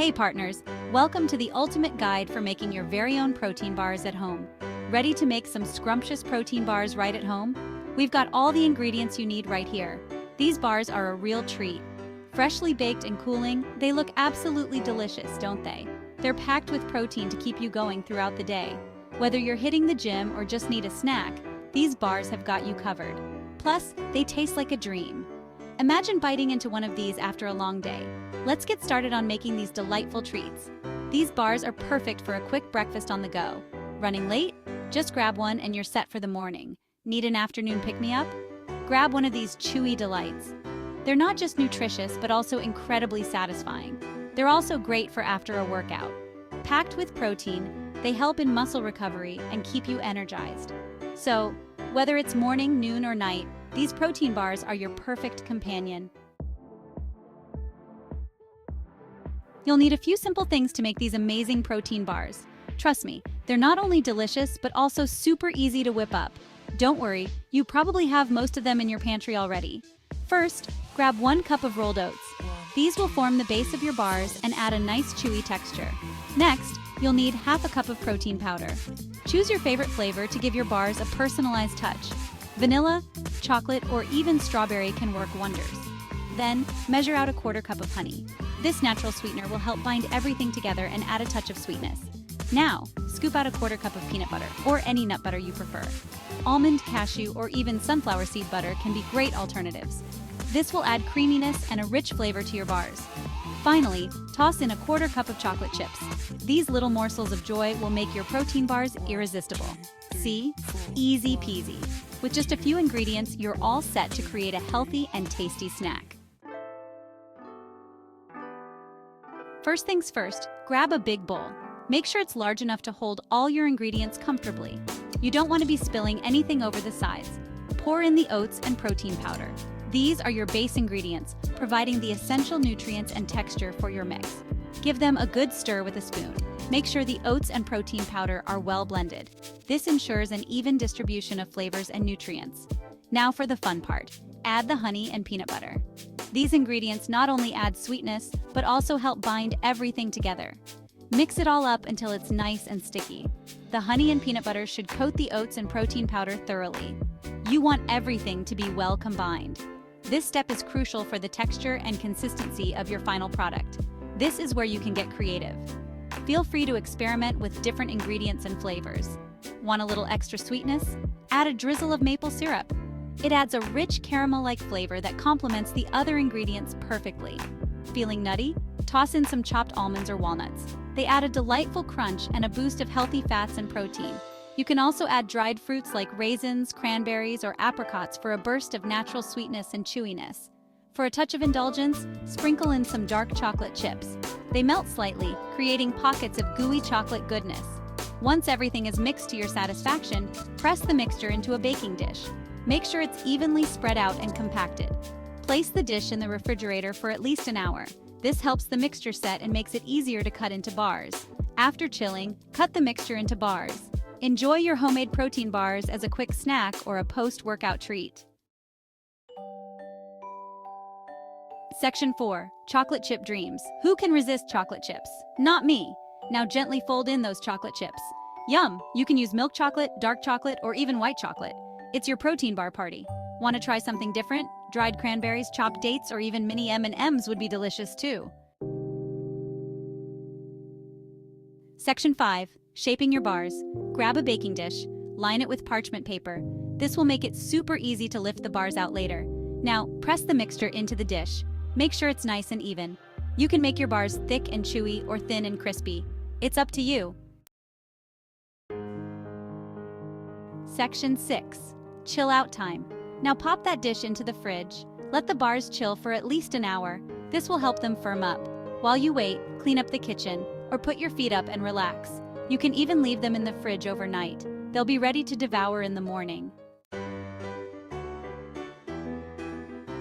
Hey partners, welcome to the ultimate guide for making your very own protein bars at home. Ready to make some scrumptious protein bars right at home? We've got all the ingredients you need right here. These bars are a real treat. Freshly baked and cooling, they look absolutely delicious, don't they? They're packed with protein to keep you going throughout the day. Whether you're hitting the gym or just need a snack, these bars have got you covered. Plus, they taste like a dream. Imagine biting into one of these after a long day. Let's get started on making these delightful treats. These bars are perfect for a quick breakfast on the go. Running late? Just grab one and you're set for the morning. Need an afternoon pick-me-up? Grab one of these chewy delights. They're not just nutritious, but also incredibly satisfying. They're also great for after a workout. Packed with protein, they help in muscle recovery and keep you energized. So, whether it's morning, noon, or night, these protein bars are your perfect companion. You'll need a few simple things to make these amazing protein bars. Trust me, they're not only delicious, but also super easy to whip up. Don't worry, you probably have most of them in your pantry already. First, grab 1 cup of rolled oats. These will form the base of your bars and add a nice chewy texture. Next, you'll need ½ a cup of protein powder. Choose your favorite flavor to give your bars a personalized touch. Vanilla, chocolate, or even strawberry can work wonders. Then, measure out a ¼ cup of honey. This natural sweetener will help bind everything together and add a touch of sweetness. Now, scoop out a ¼ cup of peanut butter, or any nut butter you prefer. Almond, cashew, or even sunflower seed butter can be great alternatives. This will add creaminess and a rich flavor to your bars. Finally, toss in a ¼ cup of chocolate chips. These little morsels of joy will make your protein bars irresistible. See? Easy peasy. With just a few ingredients, you're all set to create a healthy and tasty snack. First things first, grab a big bowl. Make sure it's large enough to hold all your ingredients comfortably. You don't want to be spilling anything over the sides. Pour in the oats and protein powder. These are your base ingredients, providing the essential nutrients and texture for your mix. Give them a good stir with a spoon. Make sure the oats and protein powder are well blended. This ensures an even distribution of flavors and nutrients. Now for the fun part. Add the honey and peanut butter. These ingredients not only add sweetness, but also help bind everything together. Mix it all up until it's nice and sticky. The honey and peanut butter should coat the oats and protein powder thoroughly. You want everything to be well combined. This step is crucial for the texture and consistency of your final product. This is where you can get creative. Feel free to experiment with different ingredients and flavors. Want a little extra sweetness? Add a drizzle of maple syrup. It adds a rich caramel-like flavor that complements the other ingredients perfectly. Feeling nutty? Toss in some chopped almonds or walnuts. They add a delightful crunch and a boost of healthy fats and protein. You can also add dried fruits like raisins, cranberries, or apricots for a burst of natural sweetness and chewiness. For a touch of indulgence, sprinkle in some dark chocolate chips. They melt slightly, creating pockets of gooey chocolate goodness. Once everything is mixed to your satisfaction, press the mixture into a baking dish. Make sure it's evenly spread out and compacted. Place the dish in the refrigerator for at least an hour. This helps the mixture set and makes it easier to cut into bars. After chilling, cut the mixture into bars. Enjoy your homemade protein bars as a quick snack or a post-workout treat. Section 4. Chocolate Chip Dreams. Who can resist chocolate chips? Not me. Now gently fold in those chocolate chips. Yum! You can use milk chocolate, dark chocolate, or even white chocolate. It's your protein bar party. Want to try something different? Dried cranberries, chopped dates, or even mini M&Ms would be delicious too. Section 5. Shaping your bars. Grab a baking dish. Line it with parchment paper. This will make it super easy to lift the bars out later. Now, press the mixture into the dish. Make sure it's nice and even. You can make your bars thick and chewy or thin and crispy. It's up to you. Section 6. Chill out time. Now pop that dish into the fridge. Let the bars chill for at least an hour. This will help them firm up. While you wait, clean up the kitchen or put your feet up and relax. You can even leave them in the fridge overnight. They'll be ready to devour in the morning.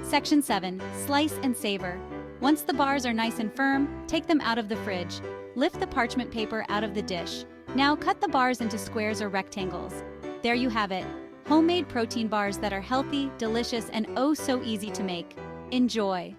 Section 7. Slice and savor. Once the bars are nice and firm, take them out of the fridge. Lift the parchment paper out of the dish. Now cut the bars into squares or rectangles. There you have it. Homemade protein bars that are healthy, delicious, and oh so easy to make. Enjoy!